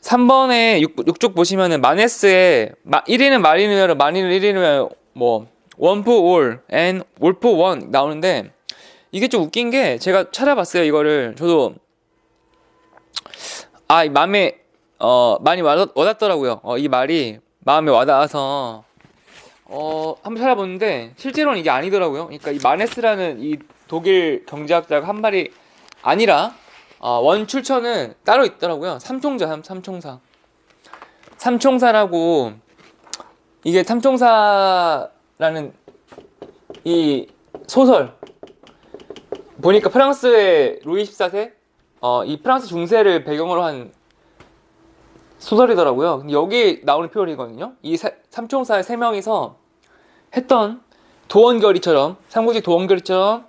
3번에 6쪽 보시면은 마네스의 1위는 마리누어로 마리누 1위는 뭐 원포 올 앤 올포 원 나오는데, 이게 좀 웃긴 게 제가 찾아봤어요. 이거를 저도 이 마음에 많이 와닿더라고요. 이 말이 마음에 와닿아서 한번 찾아봤는데 실제로는 이게 아니더라고요. 그러니까 이 마네스라는 이 독일 경제학자가 한 말이 아니라 원 출처는 따로 있더라고요. 삼총사라고. 이게 삼총사라는 이 소설 보니까 프랑스의 루이 14세 이 프랑스 중세를 배경으로 한 소설이더라고요. 근데 여기 나오는 표현이거든요. 이 삼총사의 세 명이서 했던 도원결의처럼, 삼국지 도원결의처럼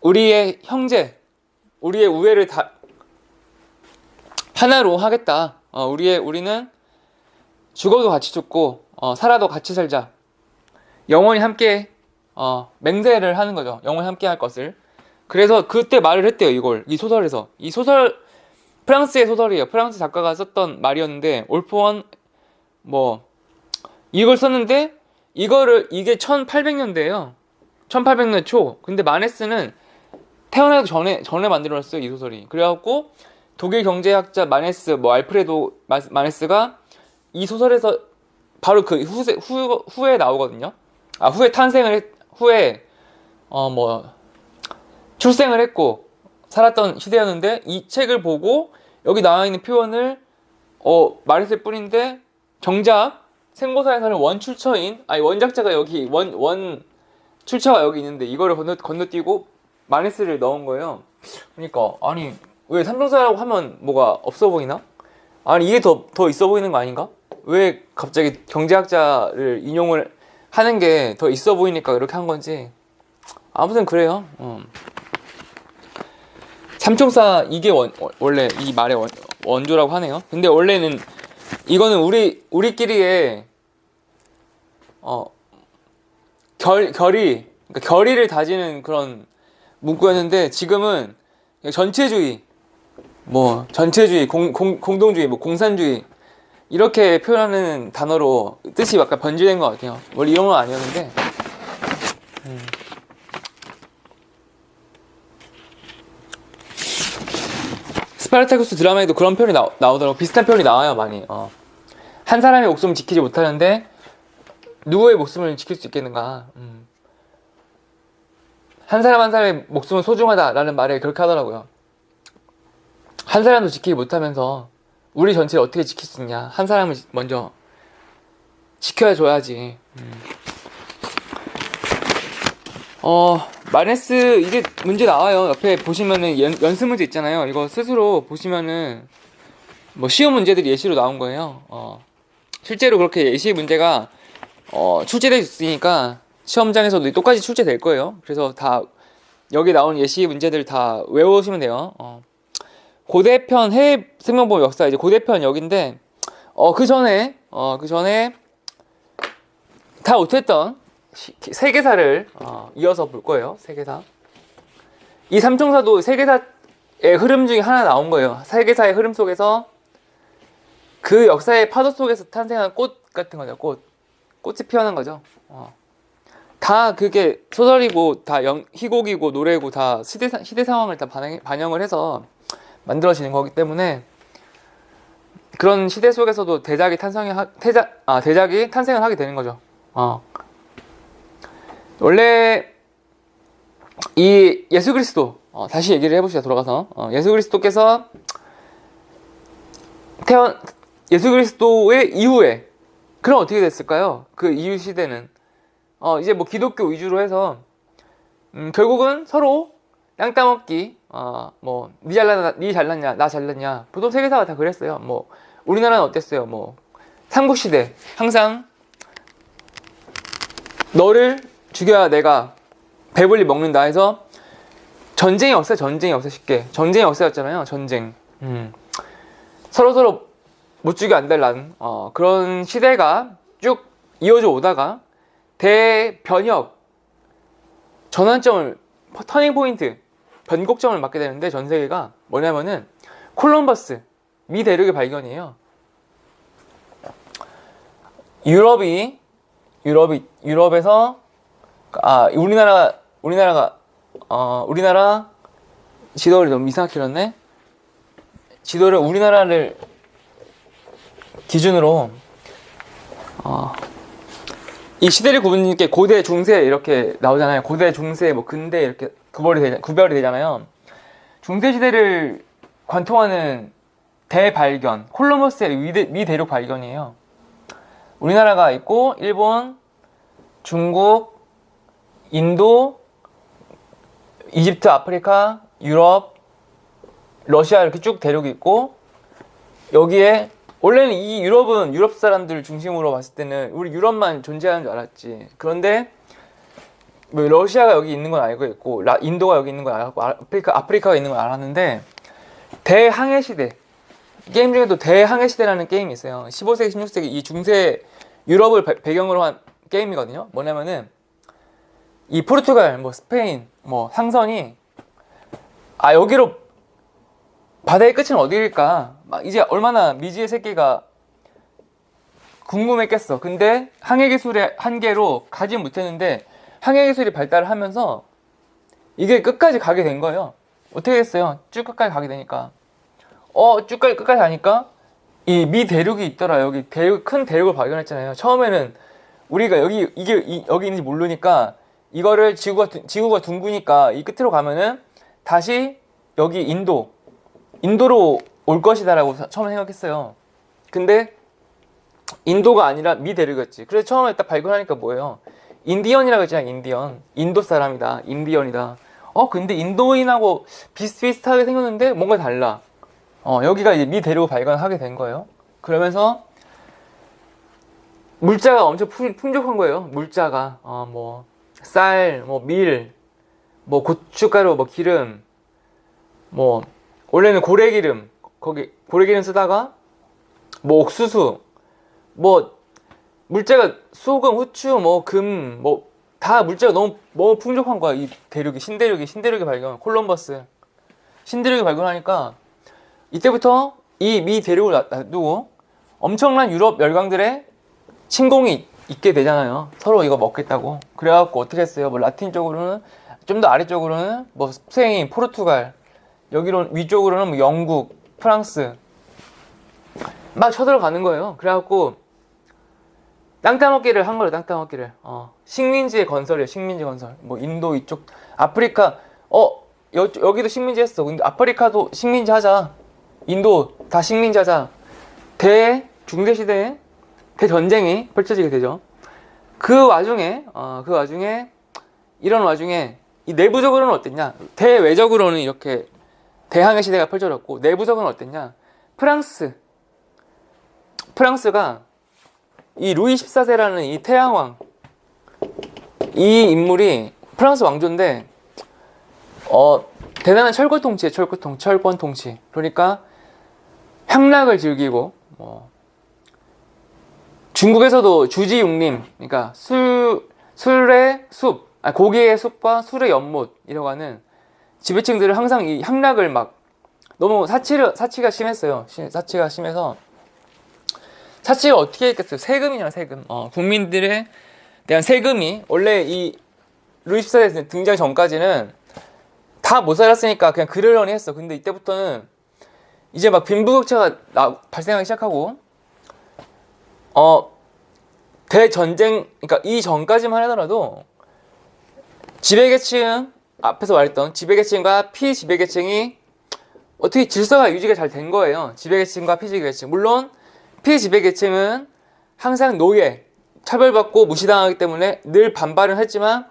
우리의 형제, 우리의 우애를 다 하나로 하겠다. 우리는 죽어도 같이 죽고 살아도 같이 살자. 영원히 함께 맹세를 하는 거죠. 영원히 함께 할 것을. 그래서 그때 말을 했대요. 이 소설에서. 이 소설 프랑스의 소설이에요. 프랑스 작가가 썼던 말이었는데 올포원 이걸 썼는데 이게 1800년대예요. 1800년 초. 근데 마네스는 태어나기 전에 만들어놨어요. 이 소설이. 그래갖고 독일 경제학자 마네스, 알프레도 마네스가 이 소설에서 바로 그 후에 나오거든요. 후에 출생을 했고 살았던 시대였는데, 이 책을 보고 여기 나와 있는 표현을 말했을 뿐인데, 정작 생고사에서는 원작자가 여기 원 출처가 여기 있는데 이거를 건너뛰고 마네스를 넣은 거예요. 그러니까 아니 왜 삼총사라고 하면 뭐가 없어 보이나? 아니 이게 더 있어 보이는 거 아닌가? 왜 갑자기 경제학자를 인용을 하는 게 더 있어 보이니까 이렇게 한 건지. 아무튼 그래요. 삼총사 이게 원래 이 말의 원조라고 하네요. 근데 원래는 이거는 우리끼리의 그러니까 결의를 다지는 그런 문구였는데, 지금은 전체주의, 공동주의, 공산주의 이렇게 표현하는 단어로 뜻이 약간 변질된 것 같아요. 원래 이런 건 아니었는데. 스파르타쿠스 드라마에도 그런 표현이 나오더라고. 비슷한 표현이 나와요, 많이. 한 사람의 목숨을 지키지 못하는데 누구의 목숨을 지킬 수 있겠는가. 한 사람의 목숨은 소중하다라는 말을 그렇게 하더라고요. 한 사람도 지키지 못하면서 우리 전체를 어떻게 지킬 수 있냐. 한 사람을 먼저 지켜줘야지. 마네스 이게 문제 나와요. 옆에 보시면은 연습 문제 있잖아요. 이거 스스로 보시면은 쉬운 문제들이 예시로 나온 거예요. 실제로 그렇게 예시 문제가 출제되어 있으니까 시험장에서도 똑같이 출제될 거예요. 그래서 다 여기 나온 예시 문제들 다 외우시면 돼요. 고대편 해외 생명보험 역사, 이제 고대편 여기인데 그 전에 다 못했던 세계사를 이어서 볼 거예요. 세계사. 이 삼총사도 세계사의 흐름 중에 하나 나온 거예요. 세계사의 흐름 속에서 그 역사의 파도 속에서 탄생한 꽃 같은 거죠. 꽃이 피어난 거죠. 다 그게 소설이고 다 희곡이고 노래고 다 시대 상황을 다 반영을 해서 만들어지는 거기 때문에, 그런 시대 속에서도 대작이 탄생을 하게 되는 거죠. 원래 이 예수 그리스도, 다시 얘기를 해봅시다. 돌아가서 예수 그리스도께서 예수 그리스도의 이후에 그럼 어떻게 됐을까요? 그 이후 시대는 이제 기독교 위주로 해서 결국은 서로 땅 따먹기, 니 잘났냐 나 잘났냐. 보통 세계사가 다 그랬어요. 우리나라는 어땠어요? 삼국시대 항상 너를 죽여야 내가 배불리 먹는다 해서 전쟁이 없어요. 쉽게 전쟁이 없어였잖아요. 전쟁. 서로 못 죽여 안 될란 그런 시대가 쭉 이어져 오다가 대변혁, 전환점을, 터닝 포인트, 변곡점을 맞게 되는데, 전 세계가 뭐냐면은 콜럼버스 미 대륙의 발견이에요. 유럽에서 우리나라 지도를 너무 이상하게 그렸네. 지도를 우리나라를 기준으로 이 시대를 구분짓는 게 고대, 중세 이렇게 나오잖아요. 고대, 중세, 뭐 근대 이렇게 구별이 되잖아요. 중세 시대를 관통하는 대발견, 콜럼버스의 미대륙 발견이에요. 우리나라가 있고 일본, 중국, 인도, 이집트, 아프리카, 유럽, 러시아 이렇게 쭉 대륙이 있고, 여기에 원래는 이 유럽은 유럽 사람들 중심으로 봤을 때는 우리 유럽만 존재하는 줄 알았지. 그런데 뭐 러시아가 여기 있는 건 알고 있고, 인도가 여기 있는 건 알고, 아프리카가 있는 건 알았는데, 대항해 시대, 게임 중에도 대항해 시대라는 게임이 있어요. 15세기, 16세기 이 중세 유럽을 배경으로 한 게임이거든요. 뭐냐면은 이 포르투갈, 뭐 스페인, 뭐 상선이 여기로 바다의 끝은 어디일까? 막 이제 얼마나 미지의 새끼가 궁금했겠어. 근데 항해 기술의 한계로 가지 못했는데 항해 기술이 발달을 하면서 이게 끝까지 가게 된 거예요. 어떻게 됐어요? 쭉 끝까지 가게 되니까. 쭉 끝까지 가니까 이 미 대륙이 있더라. 여기 큰 대륙을 발견했잖아요. 처음에는 우리가 여기 있는지 모르니까 이거를 지구가 둥그니까 이 끝으로 가면은 다시 여기 인도로 올 것이다라고 처음에 생각했어요. 근데 인도가 아니라 미 대륙이었지. 그래서 처음에 딱 발견하니까 뭐예요? 인디언이라고 했잖아요. 인도 사람이다. 인디언이다. 근데 인도인하고 비슷비슷하게 생겼는데 뭔가 달라. 여기가 이제 미 대륙을 발견하게 된 거예요. 그러면서 물자가 엄청 풍족한 거예요. 물자가 뭐 쌀, 뭐 밀, 뭐 고춧가루, 뭐 기름, 뭐 원래는 고래기름, 거기 고래기름 쓰다가 뭐 옥수수, 뭐 물자가 소금, 후추, 뭐 금, 뭐 다 물자가 너무 풍족한 거야. 이 대륙이 신대륙이 발견. 콜럼버스 신대륙이 발견하니까 이때부터 이 미 대륙을 놔두고 엄청난 유럽 열강들의 침공이 있게 되잖아요. 서로 이거 먹겠다고. 그래갖고 어떻게 했어요? 뭐 라틴 쪽으로는 좀 더 아래쪽으로는 뭐 스페인, 포르투갈, 여기로 위쪽으로는 뭐 영국, 프랑스 막 쳐들어가는 거예요. 그래갖고 땅 따먹기를 한 거예요. 땅 따먹기를. 식민지의 건설이에요. 식민지 건설. 뭐 인도 이쪽, 아프리카. 여기도 식민지 했어. 근데 아프리카도 식민지 하자. 인도 다 식민지 하자. 중세시대에 대전쟁이 펼쳐지게 되죠. 그 와중에 이 내부적으로는 어땠냐? 대외적으로는 이렇게 대항해 시대가 펼쳐졌고 내부적으로는 어땠냐? 프랑스가 이 루이 14세라는 이 태양왕, 이 인물이 프랑스 왕조인데 대단한 철권 통치. 그러니까 향락을 즐기고 중국에서도 주지육림, 그러니까 술의 숲, 고기의 숲과 술의 연못이라고 하는 지배층들은 항상 이 향락을 막 너무 사치가 심했어요. 사치가 심해서 사치가 어떻게 했겠어요? 세금이잖아, 세금. 국민들에 대한 세금이 원래 이 루이 14세 등장 전까지는 다 못 살았으니까 그냥 그러려니 했어. 근데 이때부터는 이제 막 빈부격차가 발생하기 시작하고 대전쟁, 그러니까 이 전까지만 하더라도 지배계층, 앞에서 말했던 지배계층과 피지배계층이 어떻게 질서가 유지가 잘 된 거예요. 지배계층과 피지배계층. 물론 피지배계층은 항상 노예, 차별받고 무시당하기 때문에 늘 반발은 했지만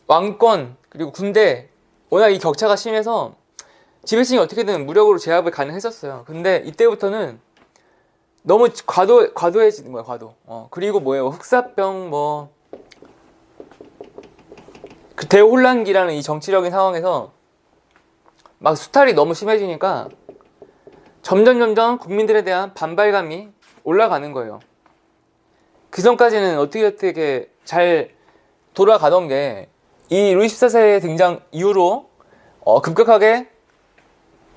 왕권 그리고 군대 워낙 이 격차가 심해서 지배층이 어떻게든 무력으로 제압을 가능했었어요. 근데 이때부터는 너무 과도해지는 거야, 과도. 그리고 뭐예요? 흑사병, 그 대혼란기라는 이 정치적인 상황에서 막 수탈이 너무 심해지니까 점점 국민들에 대한 반발감이 올라가는 거예요. 그 전까지는 어떻게 잘 돌아가던 게 이 루이 14세의 등장 이후로 급격하게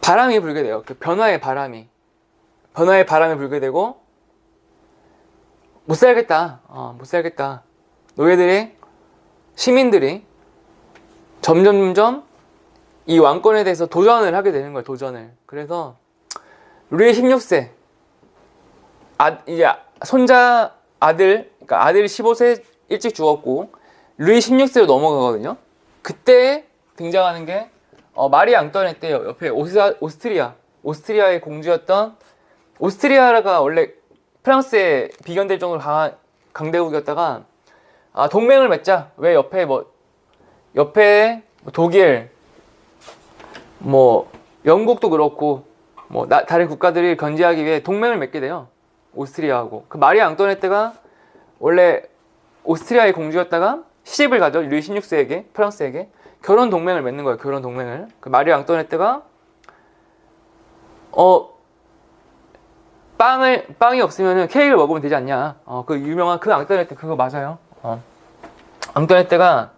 바람이 불게 돼요. 그 변화의 바람이 불게 되고 못 살겠다. 못 살겠다. 노예들이, 시민들이 점점 이 왕권에 대해서 도전을 하게 되는 거예요. 도전을. 그래서 루이 16세 이제 손자 아들, 그러니까 아들이 15세 일찍 죽었고 루이 16세로 넘어가거든요. 그때 등장하는 게 마리 앙뚜아네트 옆에 오스트리아의 공주였던, 오스트리아가 원래 프랑스에 비견될 정도로 강한 강대국이었다가 동맹을 맺자. 왜 옆에 독일, 영국도 그렇고 다른 국가들이 견제하기 위해 동맹을 맺게 돼요. 오스트리아하고. 그 마리 앙뚜아네트가 원래 오스트리아의 공주였다가 시집을 가죠. 루이 16세에게, 프랑스에게 결혼 동맹을 맺는 거예요. 결혼 동맹을. 그 마리 앙뚜아네트가 빵이 없으면은 케이크를 먹으면 되지 않냐. 그 유명한 그 앙뚜아네트 그거 맞아요. 앙뚜아네트가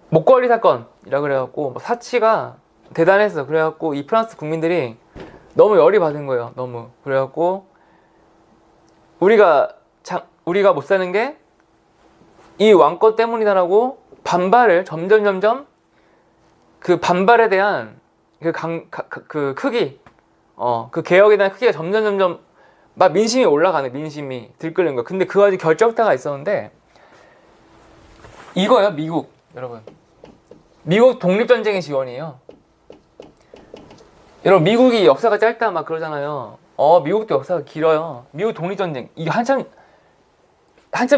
목걸이 사건이라 그래갖고 사치가 대단했어. 그래갖고 이 프랑스 국민들이 너무 열이 받은 거예요. 너무. 그래갖고 우리가 못 사는 게 이 왕권 때문이다라고 반발을 점점 그 반발에 대한 그 크기, 그 개혁에 대한 크기가 점점 막 민심이 올라가네. 민심이 들끓는 거야. 근데 그 아직 결정타가 있었는데 이거예요. 미국. 여러분, 미국 독립전쟁의 지원이에요. 여러분, 미국이 역사가 짧다 막 그러잖아요. 미국도 역사가 길어요. 미국 독립전쟁 이게 한참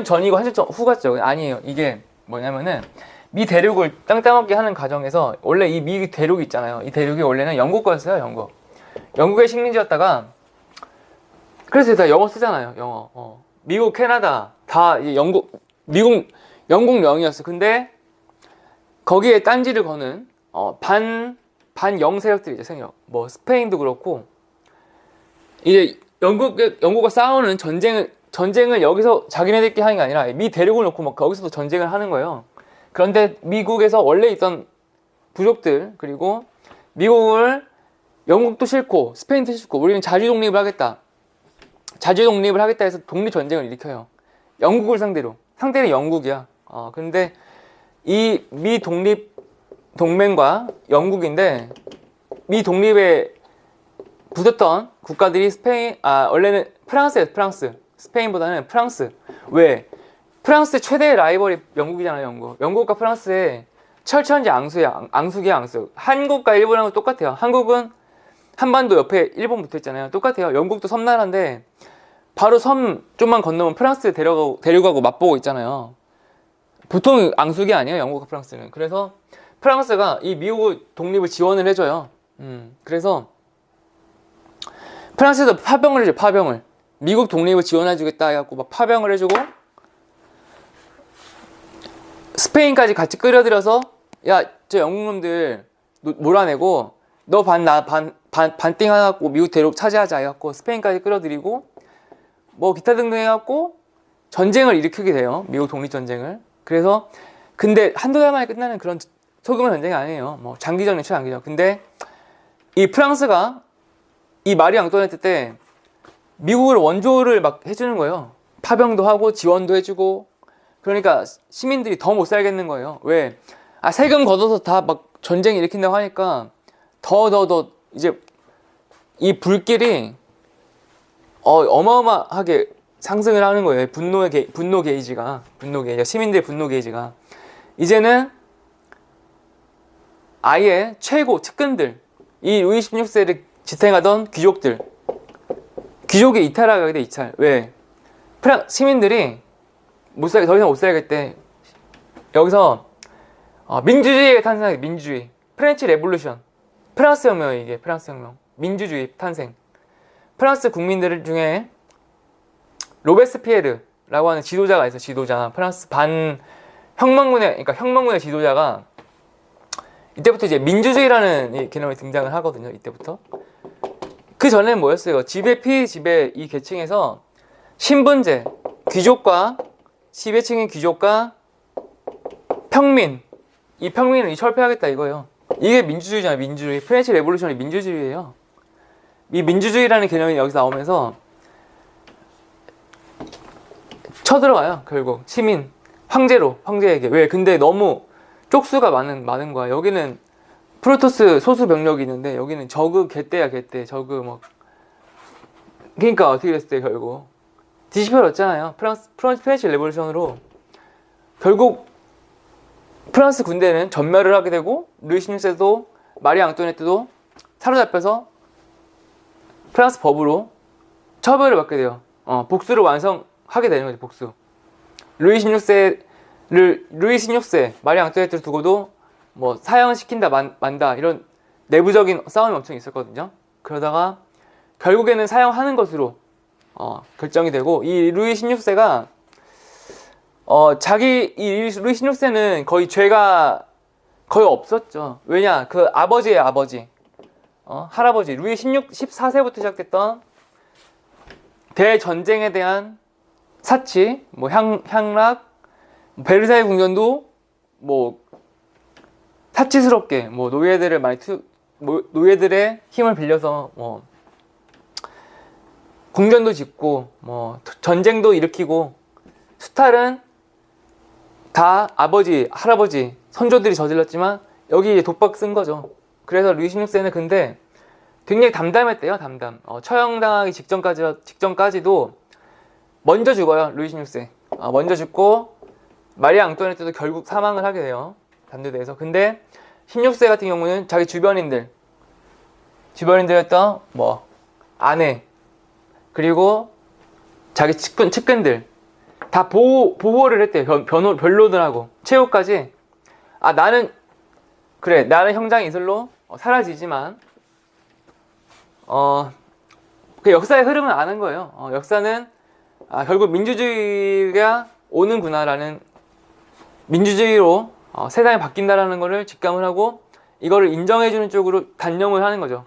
전이고 한참 후 같죠. 아니에요. 이게 뭐냐면은 미 대륙을 땅 따먹게 하는 과정에서 원래 이 미 대륙이 있잖아요. 이 대륙이 원래는 영국 거였어요. 영국의 식민지였다가, 그래서 다 영어 쓰잖아요. 영어. 미국, 캐나다 다 영국령이었어. 근데 거기에 딴지를 거는 반영 세력들이죠. 세력. 스페인도 그렇고, 이제 영국과 싸우는 전쟁을 여기서 자기네들끼리 하는 게 아니라 미 대륙을 놓고 막 거기서도 전쟁을 하는 거예요. 그런데 미국에서 원래 있던 부족들, 그리고 미국을 영국도 싫고 스페인도 싫고 우리는 자주 독립을 하겠다 해서 독립전쟁을 일으켜요. 영국을 상대는 영국이야. 근데 이 미 독립 동맹과 영국인데, 미 독립에 붙었던 국가들이 원래는 프랑스예요. 스페인보다는 프랑스. 왜? 프랑스 최대의 라이벌이 영국이잖아요. 영국과 프랑스의 철천지 앙숙이야. 한국과 일본하고 똑같아요. 한국은 한반도 옆에 일본 붙어있잖아요. 똑같아요. 영국도 섬나라인데 바로 섬 좀만 건너면 프랑스 데려가고 맛보고 있잖아요. 보통 앙숙이 아니에요. 영국과 프랑스는. 그래서 프랑스가 이 미국 독립을 지원을 해줘요. 그래서 프랑스에서 파병을 해줘. 파병을. 미국 독립을 지원해주겠다 해갖고 막 파병을 해주고, 스페인까지 같이 끌어들여서 저 영국놈들 몰아내고 너 반띵 해갖고 미국 대륙 차지하자 해갖고 스페인까지 끌어들이고 기타 등등 해갖고 전쟁을 일으키게 돼요. 미국 독립전쟁을. 그래서 근데 한두 달 만에 끝나는 그런 소규모 전쟁이 아니에요. 장기전이죠. 장기전. 근데 이 프랑스가 이 마리 앙뚜아네트 때 미국을 원조를 막 해주는 거예요. 파병도 하고 지원도 해주고. 그러니까 시민들이 더 못 살겠는 거예요. 왜? 세금 걷어서 다 막 전쟁 일으킨다고 하니까 더 이제 이 불길이 어마어마하게 상승을 하는 거예요. 분노 게이지가. 시민들의 분노 게이지가. 이제는 아예 최고 측근들, 이 루이 16세를 지탱하던 귀족이 이탈하게 돼. 이탈. 왜? 시민들이 더 이상 못 살겠대. 여기서 민주주의가 탄생하게. 민주주의. 프렌치 레볼루션. 프랑스 혁명이에요. 이게 프랑스 혁명. 민주주의 탄생. 프랑스 국민들 중에 로베스피에르라고 하는 지도자가 있어요. 지도자. 프랑스 혁명군의 지도자가 이때부터 이제 민주주의라는 개념이 등장을 하거든요. 이때부터. 그 전에는 뭐였어요? 지배 이 계층에서 신분제, 지배층인 귀족과 평민, 이 평민을 철폐하겠다 이거예요. 이게 민주주의잖아요. 민주주의. 프렌치 레볼루션이 민주주의예요. 이 민주주의라는 개념이 여기서 나오면서 쳐들어가요. 결국 시민 황제에게. 왜? 근데 너무 쪽수가 많은 거야. 여기는 프로토스 소수 병력이 있는데 여기는 저그 개떼야 개떼. 저그 뭐 그러니까 어떻게 됐을 때 결국 뒤집혀졌잖아요. 프렌치 레볼루션으로 결국 프랑스 군대는 전멸을 하게 되고 루이 16세도 마리 앙뚜아네트도 사로잡혀서 프랑스 법으로 처벌을 받게 돼요. 복수를 완성하게 되는 거죠. 복수. 루이 16세 마리 앙뚜아네트를 두고도 뭐 사형을 시킨다 만다 이런 내부적인 싸움이 엄청 있었거든요. 그러다가 결국에는 사형하는 것으로 결정이 되고, 이 루이 16세가 이 루이 16세는 거의 죄가 거의 없었죠. 왜냐, 그 아버지의 아버지, 할아버지 루이 14세부터 시작됐던 대전쟁에 대한 사치, 뭐 향락, 베르사유 궁전도 뭐 사치스럽게 뭐 노예들의 힘을 빌려서 뭐 궁전도 짓고 뭐 전쟁도 일으키고, 수탈은 다 아버지, 할아버지, 선조들이 저질렀지만 여기 독박 쓴 거죠. 그래서 루이 16세는 근데 굉장히 담담했대요. 처형당하기 직전까지도 먼저 죽어요. 루이 16세. 먼저 죽고 마리아 앙뚜아네트도 결국 사망을 하게 돼요. 단두대에서. 근데 16세 같은 경우는 자기 주변인들이었던 뭐 아내, 그리고 자기 측근들 다 보호를 했대요. 변로들하고 최후까지. 나는 형장의 이슬로 사라지지만 그 역사의 흐름은 아는 거예요. 역사는 결국 민주주의가 오는구나라는, 민주주의로 세상이 바뀐다라는 거를 직감을 하고 이거를 인정해주는 쪽으로 단념을 하는 거죠.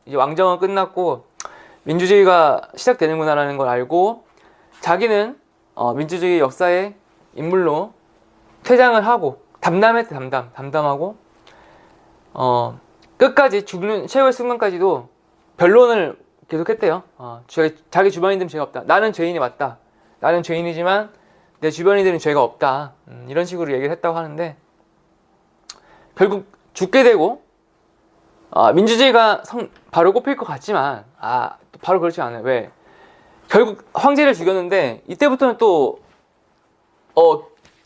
이제 왕정은 끝났고 민주주의가 시작되는구나라는 걸 알고 자기는 민주주의 역사의 인물로 퇴장을 하고, 담담하고 끝까지 죽는 최후의 순간까지도 변론을 계속했대요. 자기 주변인들은 죄가 없다. 나는 죄인이 맞다. 나는 죄인이지만 내 주변인들은 죄가 없다. 이런 식으로 얘기를 했다고 하는데, 결국 죽게 되고 민주주의가 바로 꼽힐 것 같지만 바로 그렇지 않아요. 왜? 결국 황제를 죽였는데 이때부터는 또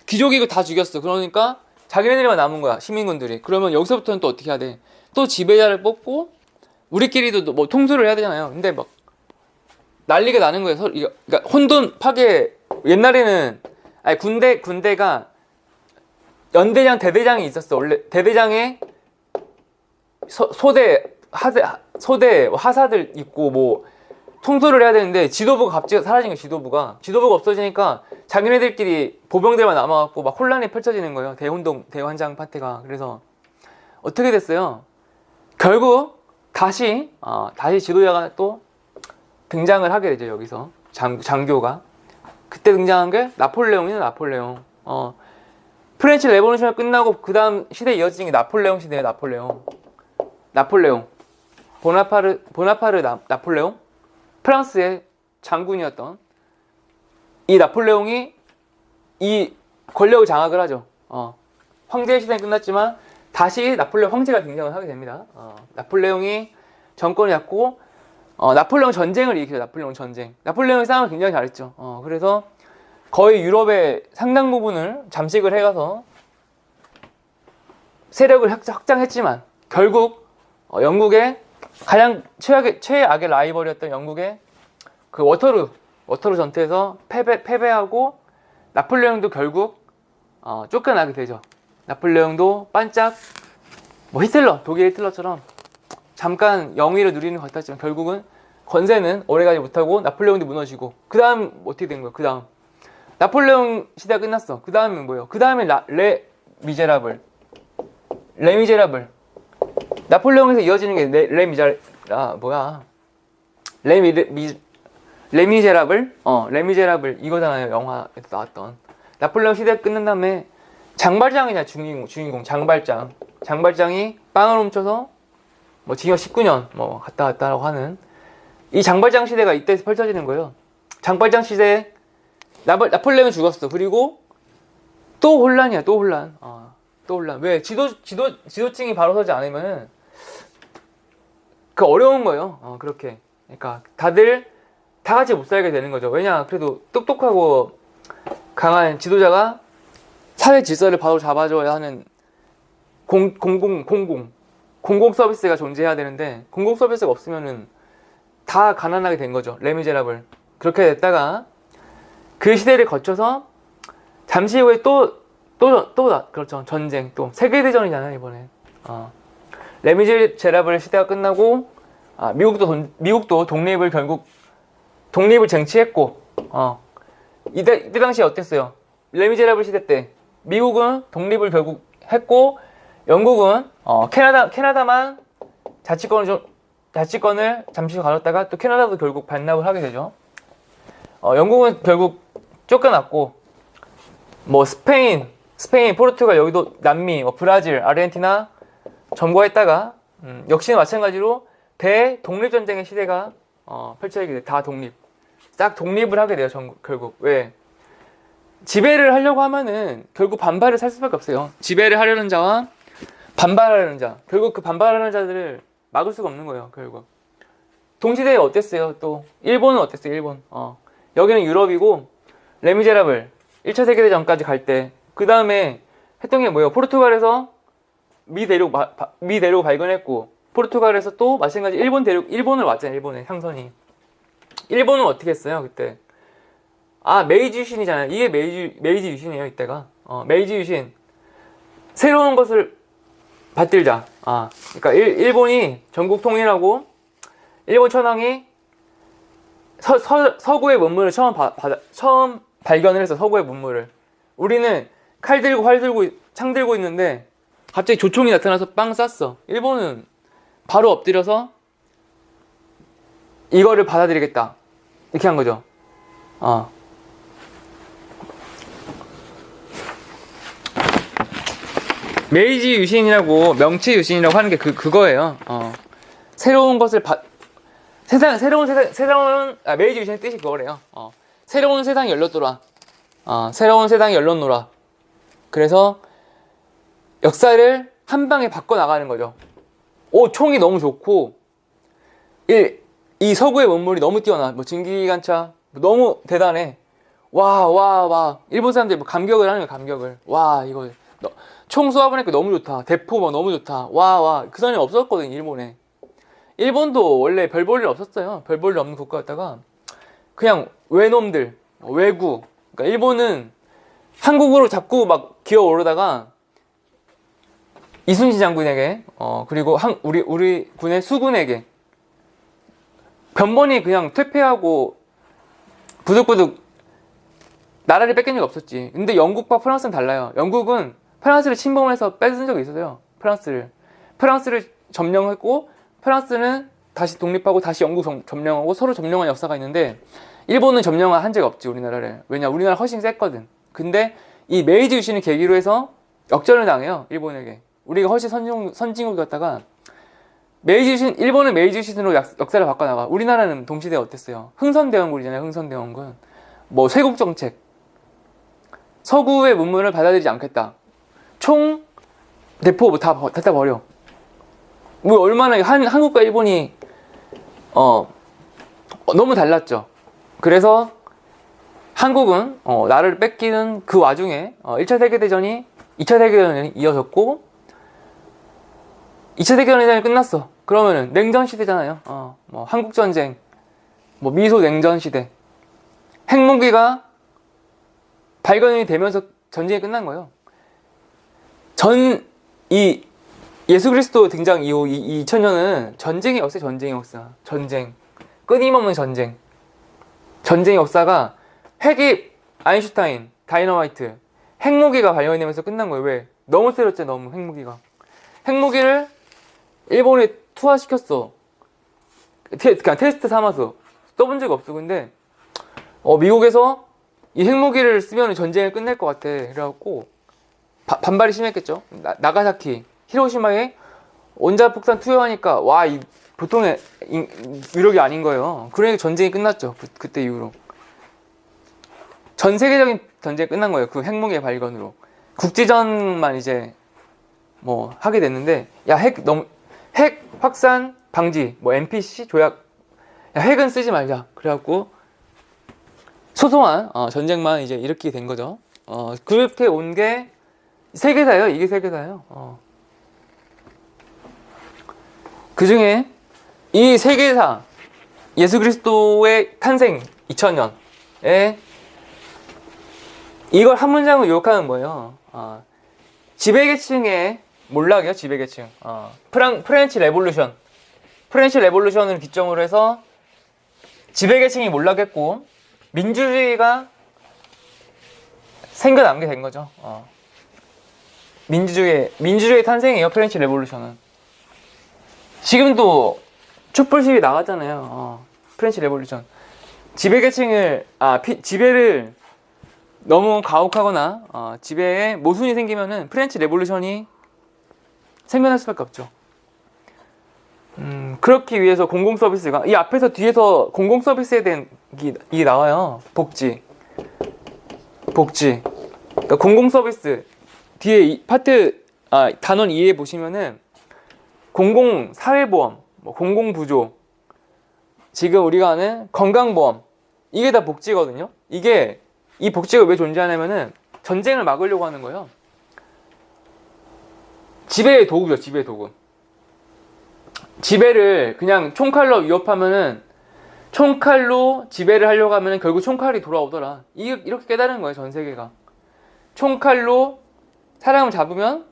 귀족이고 다 죽였어. 그러니까 자기네들만 남은 거야, 시민군들이. 그러면 여기서부터는 또 어떻게 해야 돼? 또 지배자를 뽑고 우리끼리도 뭐 통솔을 해야 되잖아요. 근데 막 난리가 나는 거예요. 그러니까 혼돈 파괴. 옛날에는 군대가 연대장, 대대장이 있었어. 원래 대대장에 소대, 하사들 있고 뭐 통솔을 해야 되는데, 지도부가 갑자기 사라진 거예요. 지도부가 없어지니까 자기네들끼리 보병들만 남아갖고 막 혼란이 펼쳐지는 거예요. 대환장 파티가. 그래서 어떻게 됐어요? 결국 다시 지도자가 또 등장을 하게 되죠. 여기서 장교가. 그때 등장한 게 나폴레옹이에요. 프렌치 레볼루션이 끝나고 그 다음 시대에 이어진 게 나폴레옹 시대예요. 나폴레옹. 보나파르 나폴레옹. 프랑스의 장군이었던 이 나폴레옹이 이 권력을 장악을 하죠. 황제 시대는 끝났지만 다시 나폴레옹 황제가 등장을 하게 됩니다. 나폴레옹이 정권을 잡고 나폴레옹 전쟁을 일으키죠. 나폴레옹이 싸움을 굉장히 잘했죠. 그래서 거의 유럽의 상당 부분을 잠식을 해가서 세력을 확장했지만 결국 영국의 가장 최악의 라이벌이었던 영국의 그 워터루 전투에서 패배하고 나폴레옹도 결국 쫓겨나게 되죠. 나폴레옹도 반짝 뭐 독일 히틀러처럼 잠깐 영위를 누리는 것 같았지만 결국은 권세는 오래가지 못하고 나폴레옹도 무너지고, 그 다음 어떻게 된 거예요? 그 다음 나폴레옹 시대가 끝났어. 그 다음에 뭐예요? 그 다음에 레 미제라블. 나폴레옹에서 이어지는 게 레미제라블 이거잖아요. 영화에서 나왔던. 나폴레옹 시대 끝난 다음에 장발장이냐, 주인공 장발장이 빵을 훔쳐서 뭐 징역 19년 뭐 갔다라고 하는 이 장발장 시대가 이때서 펼쳐지는 거예요. 장발장 시대 나폴레옹이 죽었어. 그리고 또 혼란이야. 또 혼란. 또 혼란. 왜? 지도층이 바로 서지 않으면은 그 어려운 거예요. 그렇게. 그러니까 다들 다 같이 못 살게 되는 거죠. 왜냐? 그래도 똑똑하고 강한 지도자가 사회 질서를 바로 잡아줘야 하는 공공 서비스가 존재해야 되는데, 공공 서비스가 없으면은 다 가난하게 된 거죠. 레미제라블. 그렇게 됐다가 그 시대를 거쳐서 잠시 후에 그렇죠. 전쟁, 또 세계대전이잖아요, 이번에. 레미제라블 시대가 끝나고, 미국도 독립을 쟁취했고, 이때 당시에 어땠어요? 레미제라블 시대 때 미국은 독립을 결국 했고, 영국은 캐나다만 자치권을 잠시 가졌다가 또 캐나다도 결국 반납을 하게 되죠. 영국은 결국 쫓겨났고, 뭐 스페인, 포르투갈, 여기도 남미, 브라질, 아르헨티나 점거했다가 역시 마찬가지로 대독립전쟁의 시대가 펼쳐지게 돼. 싹 독립을 하게 돼요. 결국. 왜? 지배를 하려고 하면은 결국 반발을 살 수밖에 없어요. 지배를 하려는 자와 반발하려는 자. 결국 그 반발하는 자들을 막을 수가 없는 거예요. 결국. 동시대에 어땠어요? 또 일본은 어땠어요? 일본. 여기는 유럽이고, 레미제라블 1차 세계대전까지 갈 때, 그 다음에 했던 게 뭐예요? 포르투갈에서 미 대륙 발견했고, 포르투갈에서 또 마찬가지 일본을 왔잖아요. 일본에 상선이. 일본은 어떻게 했어요? 그때 메이지 유신이잖아요. 이게 메이지 유신이에요. 이때가 메이지 유신. 새로운 것을 받들자. 그러니까 일본이 전국 통일하고, 일본 천황이 서구의 문물을 처음 발견을 했어. 서구의 문물을. 우리는 칼 들고 활 들고 창 들고 있는데 갑자기 조총이 나타나서 빵 쐈어. 일본은 바로 엎드려서 이거를 받아들이겠다, 이렇게 한 거죠. 메이지 유신이라고, 명치 유신이라고 하는 게 그거예요. 새로운 것을 메이지 유신의 뜻이 그거래요. 새로운 세상이 열렸더라. 새로운 세상이 열렸노라. 그래서 역사를 한 방에 바꿔 나가는 거죠. 총이 너무 좋고, 이 서구의 문물이 너무 뛰어나. 증기기관차 너무 대단해. 와. 일본 사람들이 감격을 하는 거야, 감격을. 와, 이거 총 쏘아보니까 너무 좋다. 대포 너무 좋다. 와. 그 전에 없었거든, 일본에. 일본도 원래 별 볼 일 없었어요. 별 볼 일 없는 국가였다가 그냥 외놈들, 외구. 그러니까 일본은 한국으로 자꾸 막 기어오르다가 이순신 장군에게, 그리고 우리 군의 수군에게 변번히 그냥 퇴폐하고 부득부득 나라를 뺏긴 적이 없었지. 근데 영국과 프랑스는 달라요. 영국은 프랑스를 침범해서 뺏은 적이 있어요. 프랑스를 점령했고, 프랑스는 다시 독립하고 다시 영국 점령하고, 서로 점령한 역사가 있는데, 일본은 점령을 한 적이 없지, 우리나라를. 왜냐? 우리나라 훨씬 셌거든. 근데 이 메이지 유신을 계기로 해서 역전을 당해요, 일본에게. 우리가 훨씬 선진국이었다가 일본은 메이지 유신으로 역사를 바꿔나가. 우리나라는 동시대에 어땠어요? 흥선대원군이잖아요. 흥선대원군. 쇄국 정책, 서구의 문물을 받아들이지 않겠다, 총 대포 다 버려. 얼마나 한국과 일본이 너무 달랐죠. 그래서 한국은 나라를 뺏기는 그 와중에 2차 세계대전이 이어졌고, 2차 세계대전이 끝났어. 그러면은 냉전시대잖아요. 한국전쟁, 미소 냉전시대. 핵무기가 발견이 되면서 전쟁이 끝난 거예요. 예수 그리스도 등장 이후 2000년은 전쟁의 역사. 전쟁. 끊임없는 전쟁. 전쟁의 역사가 아인슈타인, 다이너마이트, 핵무기가 발견되면서 끝난 거예요. 왜? 너무 세렸죠, 너무 핵무기가. 핵무기를 일본에 투하시켰어. 그냥 테스트 삼아서 써본 적이 없어. 근데 미국에서 이 핵무기를 쓰면 전쟁을 끝낼 것 같아. 그래갖고 반발이 심했겠죠. 나가사키, 히로시마에 원자폭탄 투여하니까 이 보통의 위력이 아닌 거예요. 그러니까 전쟁이 끝났죠. 그때 이후로. 전 세계적인 전쟁이 끝난 거예요. 그 핵무기의 발견으로. 국지전만 이제 뭐 하게 됐는데, 야, 핵 확산 방지, 뭐 NPC 조약, 야, 핵은 쓰지 말자. 그래갖고 소소한 전쟁만 이제 일으키게 된 거죠. 그렇게 온 게 세계사예요. 이게 세계사예요. 그 중에 이 세계사, 예수 그리스도의 탄생 2000년에 이걸 한 문장으로 요약하는 거예요. 지배계층의 몰락이요. 지배계층. 프렌치 레볼루션. 프렌치 레볼루션을 기점으로 해서 지배계층이 몰락했고 민주주의가 생겨나게 된 거죠. 민주주의 탄생이에요. 프렌치 레볼루션은. 지금도 촛불 시위 나갔잖아요. 프렌치 레볼루션. 지배계층을 지배를 너무 가혹하거나 지배에 모순이 생기면은 프렌치 레볼루션이 생겨날 수밖에 없죠. 그렇기 위해서 공공서비스가, 이 앞에서 뒤에서 공공서비스에 대한 이게 나와요. 복지. 그러니까 공공서비스 뒤에 이 파트 단원 2에 보시면은 공공사회보험, 뭐 공공부조, 지금 우리가 아는 건강보험, 이게 다 복지거든요. 이 복지가 왜 존재하냐면은 전쟁을 막으려고 하는 거예요. 지배의 도구죠. 지배의 도구. 지배를 그냥 총칼로 위협하면은, 총칼로 지배를 하려고 하면은 결국 총칼이 돌아오더라. 이렇게 깨달은 거예요. 전 세계가. 총칼로 사람을 잡으면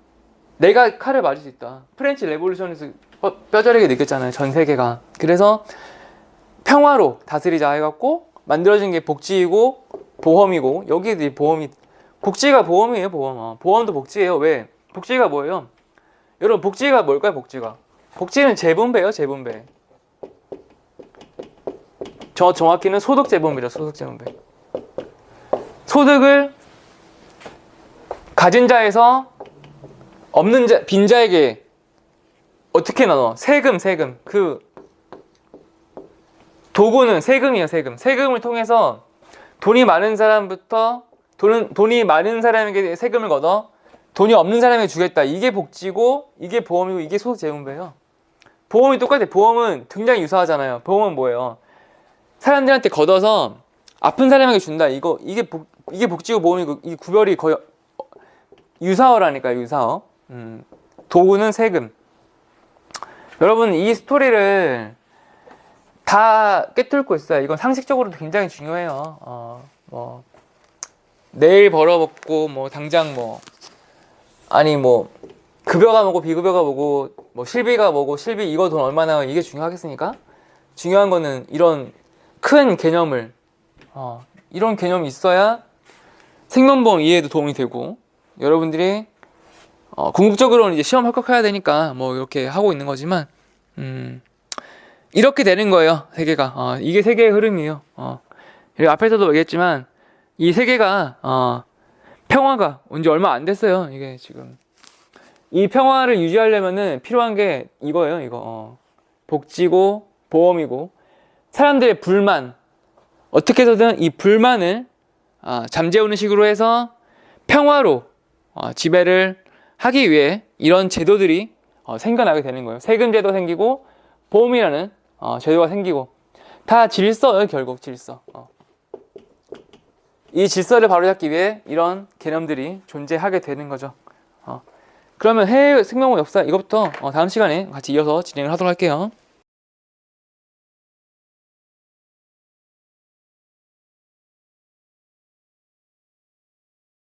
내가 칼을 맞을 수 있다. 프렌치 레볼루션에서 뼈저리게 느꼈잖아요. 전 세계가. 그래서 평화로 다스리자 해갖고 만들어진 게 복지이고 보험이고, 여기 보험이, 복지가 보험이에요. 보험. 보험도 복지예요. 왜? 복지가 뭐예요? 여러분, 복지가 뭘까요? 복지는 재분배예요. 재분배. 정확히는 소득 재분배죠. 소득 재분배. 소득을 가진 자에서 없는 자, 빈자에게 어떻게 나눠? 세금. 그 도구는 세금이에요. 세금을 통해서 돈이 많은 사람부터 돈이 많은 사람에게 세금을 걷어 돈이 없는 사람에게 주겠다. 이게 복지고, 이게 보험이고, 이게 소득 재분배예요. 보험이 똑같아요. 보험은 굉장히 유사하잖아요. 보험은 뭐예요? 사람들한테 걷어서 아픈 사람에게 준다. 이게 복지고 보험이고, 이 구별이 거의 유사어라니까요. 유사어. 도구는 세금. 여러분, 이 스토리를 다 꿰뚫고 있어요. 이건 상식적으로도 굉장히 중요해요. 내일 벌어먹고, 당장 급여가 뭐고, 비급여가 뭐고, 실비가 뭐고, 실비 이거 돈 얼마나, 이게 중요하겠습니까? 중요한 거는 이런 큰 개념을, 이런 개념이 있어야 생명보험 이해에도 도움이 되고, 여러분들이, 궁극적으로는 이제 시험 합격해야 되니까, 이렇게 하고 있는 거지만, 이렇게 되는 거예요, 세계가. 이게 세계의 흐름이에요. 앞에서도 얘기했지만, 이 세계가, 평화가 온 지 얼마 안 됐어요. 이게 지금. 이 평화를 유지하려면은 필요한 게 이거예요, 이거. 복지고, 보험이고, 사람들의 불만. 어떻게 해서든 이 불만을 잠재우는 식으로 해서 평화로 지배를 하기 위해 이런 제도들이 생겨나게 되는 거예요. 세금제도 생기고, 보험이라는 제도가 생기고, 다 질서예요, 결국 질서. 이 질서를 바로잡기 위해 이런 개념들이 존재하게 되는 거죠. 그러면 해외 생명보험 역사, 이것부터 다음 시간에 같이 이어서 진행을 하도록 할게요.